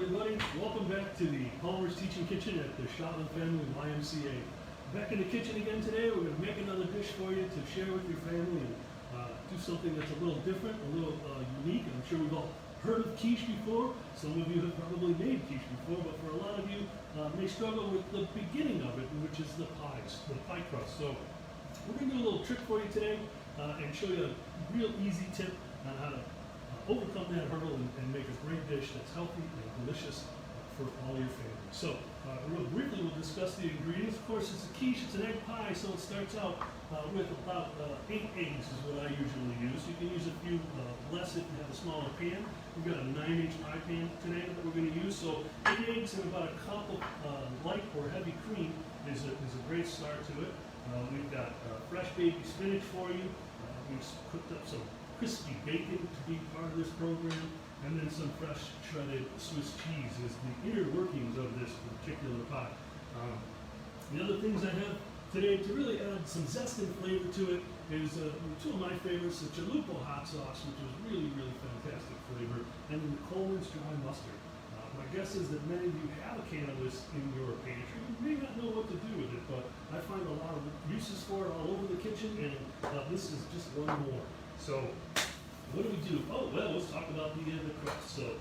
everybody. Welcome back to the Palmer's Teaching Kitchen at the Shotland Family YMCA. Back in the kitchen again today. We're going to make another dish for you to share with your family and do something that's a little different, a little unique. I'm sure we've all heard of quiche before. Some of you have probably made quiche before, but for a lot of you may struggle with the beginning of it, which is the pie crust. So we're going to do a little trick for you today and show you a real easy tip on how to overcome that hurdle and make a great dish that's healthy and delicious for all your family. So real briefly we'll discuss the ingredients. Of course, it's a quiche, it's an egg pie, so it starts out with about 8 eggs is what I usually use. You can use a few less if you have a smaller pan. We've got a 9-inch pie pan today that we're going to use. So 8 eggs and about a cup of light or heavy cream is a great start to it. We've got fresh baby spinach for you. We've cooked up some crispy bacon to be part of this program, and then some fresh shredded Swiss cheese is the inner workings of this particular pie. The other things I have today to really add some zest and flavor to it is two of my favorites, the chalupa hot sauce, which is really fantastic flavor, and then Coleman's dry mustard. My guess is that many of you have a can of this in your pantry. You may not know what to do with it, but I find a lot of uses for it all over the kitchen, and this is just one more. So, what do? Oh, well, let's talk about the crust. So,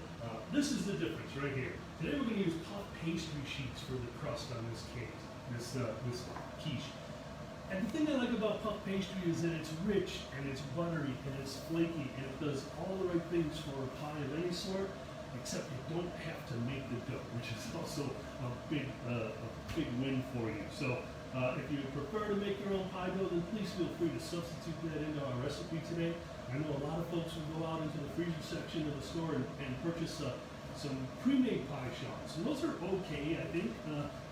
this is the difference right here. Today we're going to use puff pastry sheets for the crust on this cake, this quiche. And the thing I like about puff pastry is that it's rich, and it's buttery, and it's flaky, and it does all the right things for a pie of any sort, except you don't have to make the dough, which is also a big win for you. So, if you prefer to make your own pie dough, then please feel free to substitute that into our recipe today. I know a lot of folks will go out into the freezer section of the store and purchase some pre-made pie shots. And those are okay, I think.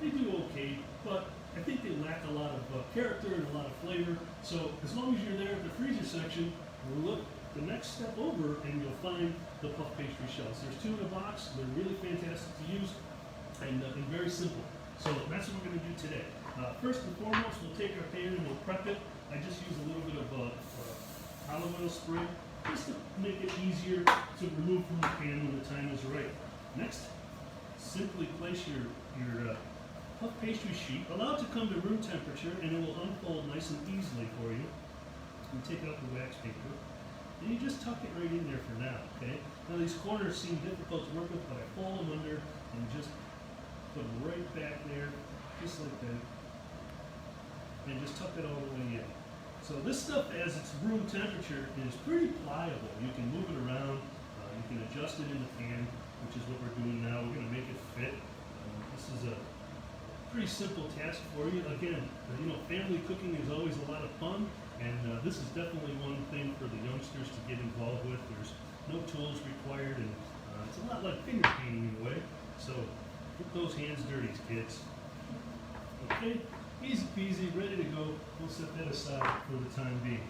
They do okay, but I think they lack a lot of character and a lot of flavor. So as long as you're there at the freezer section, look the next step over and you'll find the puff pastry shells. There's 2 in a box. They're really fantastic to use and very simple. So that's what we're going to do today. First and foremost, we'll take our pan and we'll prep it. I just use a little bit of olive oil spray just to make it easier to remove from the pan when the time is right. Next, simply place your puff pastry sheet. Allow it to come to room temperature and it will unfold nice and easily for you. You take out the wax paper and you just tuck it right in there for now, okay? Now these corners seem difficult to work with, but I fold them under and just put them right back there, just like that. And just tuck it all the way in. So this stuff, as it's room temperature, is pretty pliable. You can move it around, you can adjust it in the pan, which is what we're doing now. We're going to make it fit. This is a pretty simple task for you. Again, family cooking is always a lot of fun, and this is definitely one thing for the youngsters to get involved with. There's no tools required, and it's a lot like finger painting in a way. So get those hands dirty, kids. Okay. Easy peasy, ready to go. We'll set that aside for the time being.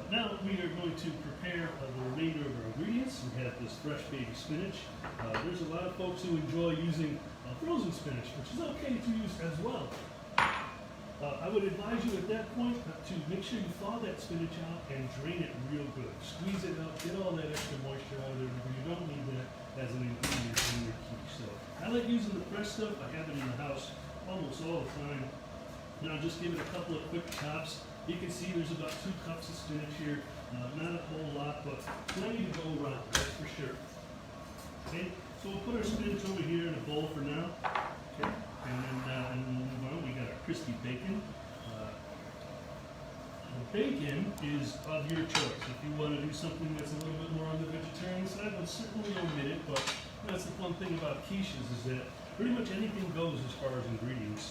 Now we are going to prepare the remainder of our ingredients. We have this fresh baby spinach. There's a lot of folks who enjoy using frozen spinach, which is okay to use as well. I would advise you at that point to make sure you thaw that spinach out and drain it real good. Squeeze it out, get all that extra moisture out of there because you don't need that as an ingredient in your quiche. So I like using the fresh stuff. I have it in the house almost all the time. Now just give it a couple of quick chops. You can see there's about 2 cups of spinach here. Not a whole lot, but plenty to go around, that's for sure. Okay, so we'll put our spinach over here in a bowl for now. Okay, and then move on. We got our crispy bacon. The bacon is of your choice. If you want to do something that's a little bit more on the vegetarian side, I'll certainly omit it. But that's the fun thing about quiches is that pretty much anything goes as far as ingredients.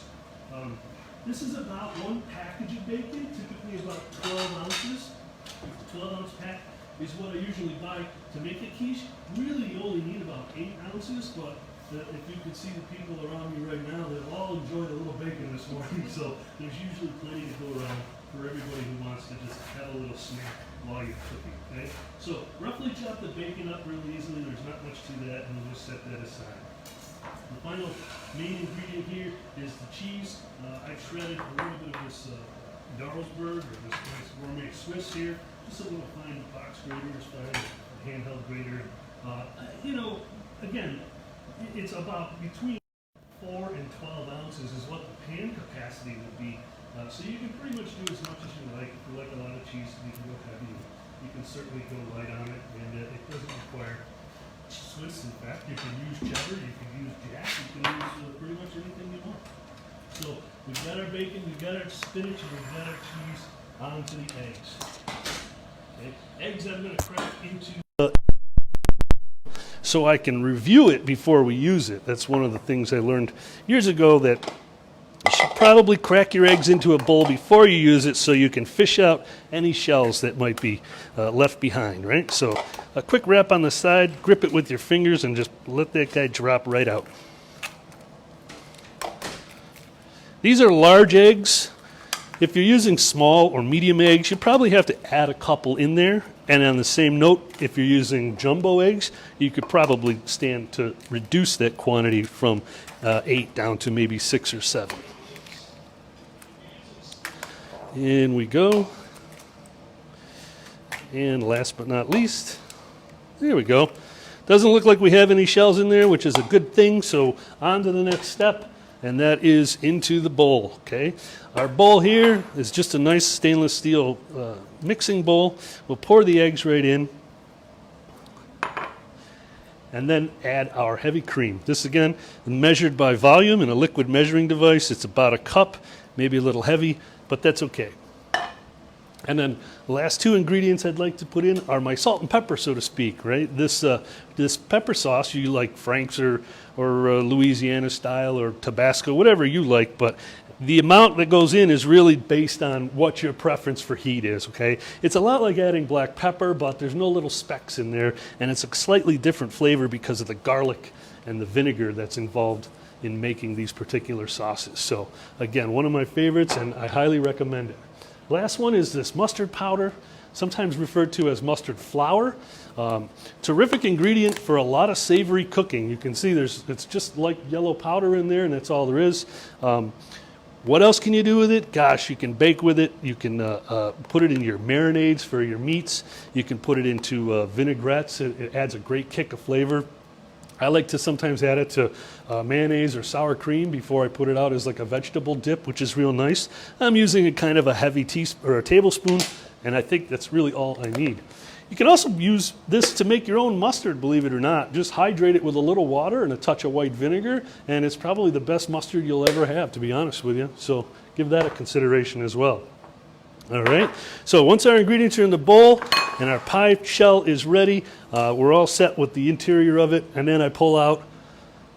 This is about 1 package of bacon, typically about 12 ounces. The 12-ounce pack is what I usually buy to make a quiche. Really, you only need about 8 ounces, but if you could see the people around me right now, they've all enjoyed a little bacon this morning, so there's usually plenty to go around for everybody who wants to just have a little snack while you're cooking, okay? So, roughly chop the bacon up really easily. There's not much to that, and we'll just set that aside. The final main ingredient here is the cheese. I've shredded a little bit of this Darlsberg or this nice gourmet Swiss here. Just a little fine box grater is fine, a handheld grater. Again, It's about between 4 and 12 ounces is what the pan capacity would be. So you can pretty much do as much as you like. If you like a lot of cheese, you can go heavy. You can certainly go light on it, and it doesn't require Swiss. In fact, you can use cheddar, you can use jack, you can use pretty much anything you want. So we've got our bacon, we've got our spinach, and we've got our cheese onto the eggs. Okay. Eggs I'm going to crack into so I can review it before we use it. That's one of the things I learned years ago, that you should probably crack your eggs into a bowl before you use it so you can fish out any shells that might be left behind, right? So a quick wrap on the side, grip it with your fingers, and just let that guy drop right out. These are large eggs. If you're using small or medium eggs, you probably have to add a couple in there. And on the same note, if you're using jumbo eggs, you could probably stand to reduce that quantity from 8 down to maybe 6 or 7. In we go. And last but not least, there we go. Doesn't look like we have any shells in there, which is a good thing. So on to the next step. And that is into the bowl, okay? Our bowl here is just a nice stainless steel mixing bowl. We'll pour the eggs right in and then add our heavy cream. This, again, measured by volume in a liquid measuring device. It's about a cup, maybe a little heavy, but that's okay. And then the last 2 ingredients I'd like to put in are my salt and pepper, so to speak, right? This pepper sauce, you like Frank's or Louisiana style or Tabasco, whatever you like, but the amount that goes in is really based on what your preference for heat is, okay? It's a lot like adding black pepper, but there's no little specks in there, and it's a slightly different flavor because of the garlic and the vinegar that's involved in making these particular sauces. So again, one of my favorites, and I highly recommend it. Last one is this mustard powder, sometimes referred to as mustard flour. Terrific ingredient for a lot of savory cooking. You can see it's just like yellow powder in there, and that's all there is. What else can you do with it? Gosh, you can bake with it. You can put it in your marinades for your meats. You can put it into vinaigrettes. It adds a great kick of flavor. I like to sometimes add it to mayonnaise or sour cream before I put it out as like a vegetable dip, which is real nice. I'm using a kind of a heavy teaspoon or a tablespoon, and I think that's really all I need. You can also use this to make your own mustard, believe it or not. Just hydrate it with a little water and a touch of white vinegar, and it's probably the best mustard you'll ever have, to be honest with you. So give that a consideration as well. All right, so once our ingredients are in the bowl and our pie shell is ready, we're all set with the interior of it, and then I pull out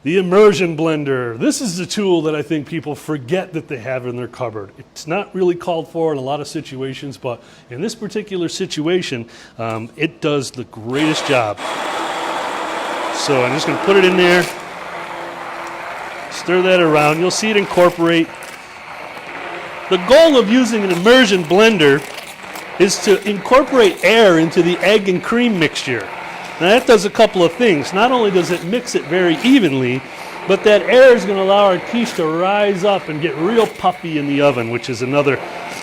the immersion blender. This is the tool that I think people forget that they have in their cupboard. It's not really called for in a lot of situations, but in this particular situation, it does the greatest job. So I'm just going to put it in there, stir that around. You'll see it incorporate. The goal of using an immersion blender is to incorporate air into the egg and cream mixture. Now that does a couple of things. Not only does it mix it very evenly, but that air is going to allow our quiche to rise up and get real puffy in the oven, which is another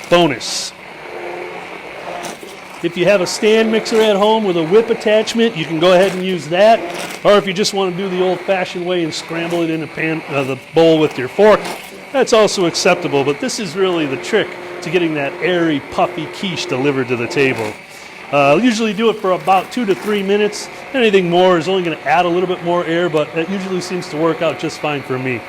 bonus. If you have a stand mixer at home with a whip attachment, you can go ahead and use that. Or if you just want to do the old-fashioned way and scramble it in the bowl with your fork, that's also acceptable. But this is really the trick to getting that airy, puffy quiche delivered to the table. I'll usually do it for about 2 to 3 minutes. Anything more is only going to add a little bit more air, but it usually seems to work out just fine for me.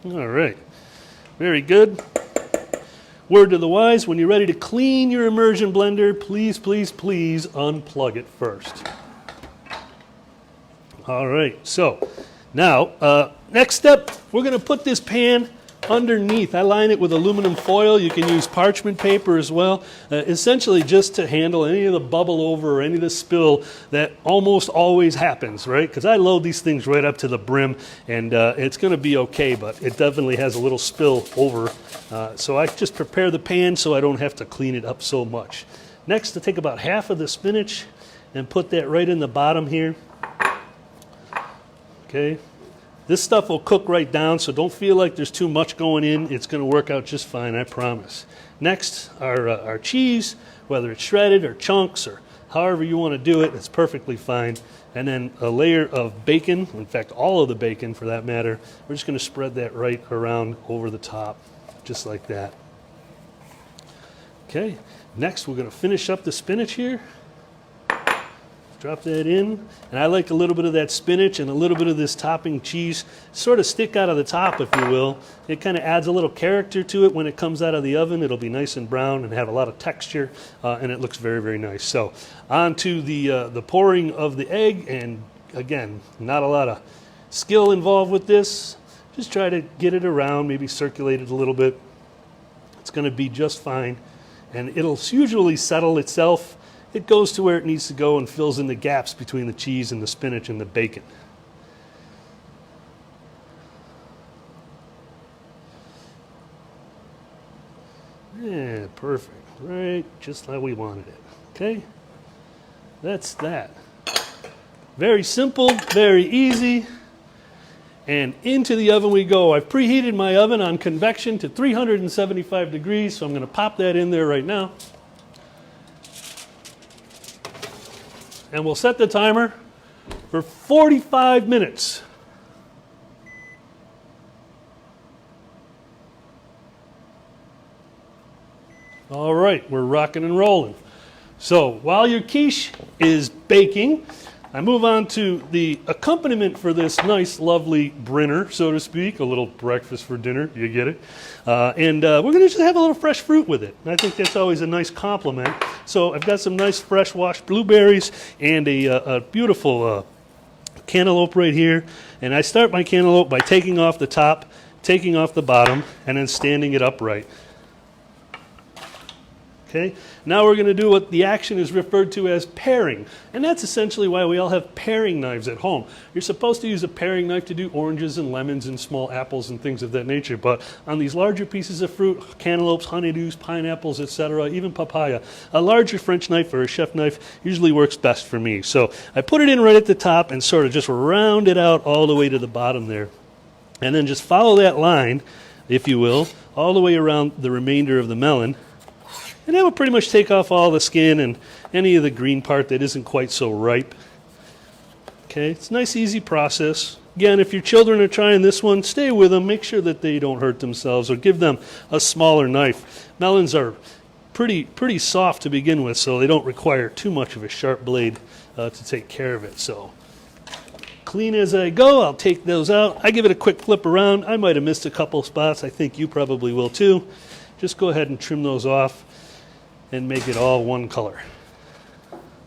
All right, very good. Word to the wise, when you're ready to clean your immersion blender, please, please, please unplug it first. All right, so now, next step, we're going to put this pan underneath. I line it with aluminum foil. You can use parchment paper as well, essentially just to handle any of the bubble over or any of the spill that almost always happens, right? Because I load these things right up to the brim, and it's going to be okay, but it definitely has a little spill over. So I just prepare the pan so I don't have to clean it up so much. Next, to take about half of the spinach and put that right in the bottom here. Okay. This stuff will cook right down, so don't feel like there's too much going in. It's going to work out just fine, I promise. Next, our cheese, whether it's shredded or chunks or however you want to do it, it's perfectly fine. And then a layer of bacon, in fact, all of the bacon for that matter. We're just going to spread that right around over the top, just like that. Okay, next we're going to finish up the spinach here. Drop that in, and I like a little bit of that spinach and a little bit of this topping cheese sort of stick out of the top, if you will. It kind of adds a little character to it when it comes out of the oven. It'll be nice and brown and have a lot of texture, and it looks very, very nice. So on to the pouring of the egg, and again, not a lot of skill involved with this. Just try to get it around, maybe circulate it a little bit. It's going to be just fine, and it'll usually settle itself. It goes to where it needs to go and fills in the gaps between the cheese and the spinach and the bacon. Yeah, perfect. Right, just how we wanted it. Okay? That's that. Very simple, very easy. And into the oven we go. I've preheated my oven on convection to 375 degrees, so I'm going to pop that in there right now. And we'll set the timer for 45 minutes. All right, we're rocking and rolling. So while your quiche is baking, I move on to the accompaniment for this nice, lovely brinner, so to speak, a little breakfast for dinner, you get it. And we're going to just have a little fresh fruit with it. And I think that's always a nice compliment. So I've got some nice fresh washed blueberries and a beautiful cantaloupe right here. And I start my cantaloupe by taking off the top, taking off the bottom, and then standing it upright. Okay, now we're going to do what the action is referred to as paring. And that's essentially why we all have paring knives at home. You're supposed to use a paring knife to do oranges and lemons and small apples and things of that nature. But on these larger pieces of fruit, cantaloupes, honeydews, pineapples, etc., even papaya, a larger French knife or a chef knife usually works best for me. So I put it in right at the top and sort of just round it out all the way to the bottom there. And then just follow that line, if you will, all the way around the remainder of the melon. And that will pretty much take off all the skin and any of the green part that isn't quite so ripe. Okay, it's a nice, easy process. Again, if your children are trying this one, stay with them. Make sure that they don't hurt themselves or give them a smaller knife. Melons are pretty soft to begin with, so they don't require too much of a sharp blade to take care of it. So clean as I go, I'll take those out. I give it a quick flip around. I might have missed a couple spots. I think you probably will too. Just go ahead and trim those off and make it all one color.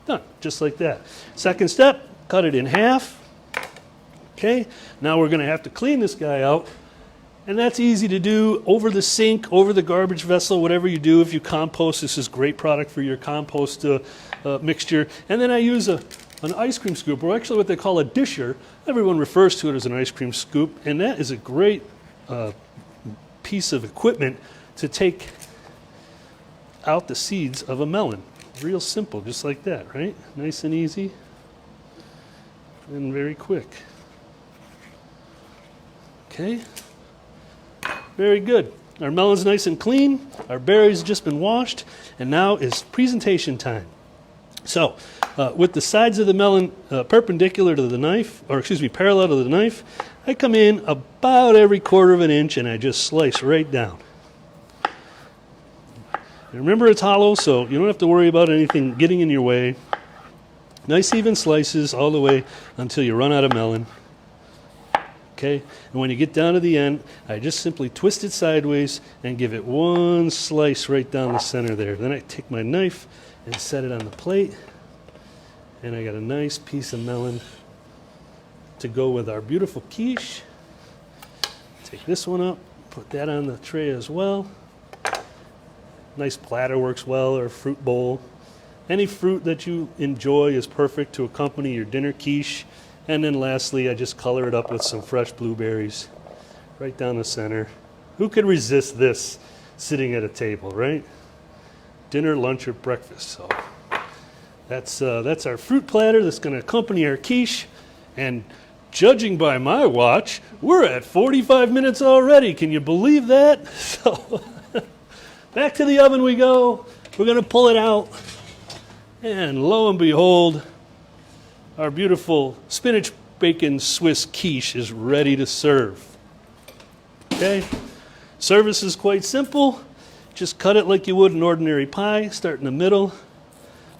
Done, just like that. Second step, cut it in half. Okay, now we're gonna have to clean this guy out. And that's easy to do over the sink, over the garbage vessel, whatever you do. If you compost, this is a great product for your compost mixture. And then I use an ice cream scoop, or actually what they call a disher. Everyone refers to it as an ice cream scoop. And that is a great piece of equipment to take out the seeds of a melon. Real simple, just like that, right? Nice and easy and very quick. Okay, very good. Our melon's nice and clean. Our berries have just been washed, and now is presentation time. So with the sides of the melon perpendicular to the knife, or excuse me, parallel to the knife, I come in about every 1/4 of an inch and I just slice right down. Remember, it's hollow, so you don't have to worry about anything getting in your way. Nice even slices all the way until you run out of melon. Okay, and when you get down to the end, I just simply twist it sideways and give it one slice right down the center there. Then I take my knife and set it on the plate, and I got a nice piece of melon to go with our beautiful quiche. Take this one up, put that on the tray as well. Nice platter works well, or fruit bowl. Any fruit that you enjoy is perfect to accompany your dinner quiche. And then lastly, I just color it up with some fresh blueberries right down the center. Who could resist this sitting at a table, right? Dinner, lunch, or breakfast. So that's our fruit platter that's going to accompany our quiche. And judging by my watch, we're at 45 minutes already. Can you believe that? So back to the oven we go. We're going to pull it out. And lo and behold, our beautiful spinach bacon Swiss quiche is ready to serve. Okay? Service is quite simple. Just cut it like you would an ordinary pie. Start in the middle.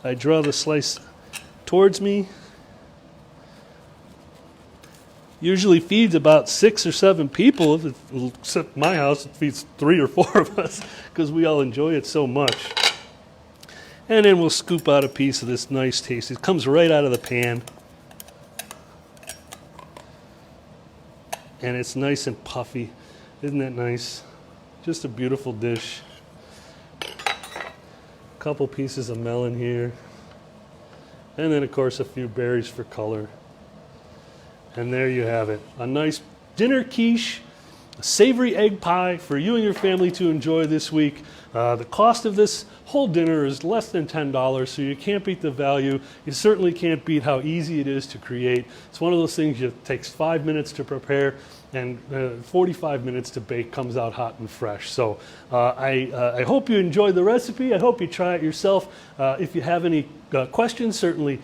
I draw the slice towards me. Usually feeds about 6 or 7 people. Except my house, it feeds 3 or 4 of us because we all enjoy it so much. And then we'll scoop out a piece of this nice taste. It comes right out of the pan. And it's nice and puffy. Isn't that nice? Just a beautiful dish. A couple pieces of melon here. And then, of course, a few berries for color. And there you have it. A nice dinner quiche, a savory egg pie for you and your family to enjoy this week. The cost of this whole dinner is less than $10, so you can't beat the value. You certainly can't beat how easy it is to create. It's one of those things that takes 5 minutes to prepare and 45 minutes to bake. Comes out hot and fresh. So I hope you enjoyed the recipe. I hope you try it yourself. If you have any questions, certainly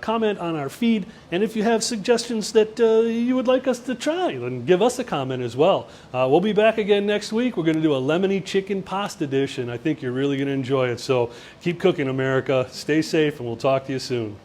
comment on our feed. And if you have suggestions that you would like us to try, then give us a comment as well. We'll be back again next week. We're going to do a lemony chicken pasta dish, and I think you're really going to enjoy it. So keep cooking, America. Stay safe, and we'll talk to you soon.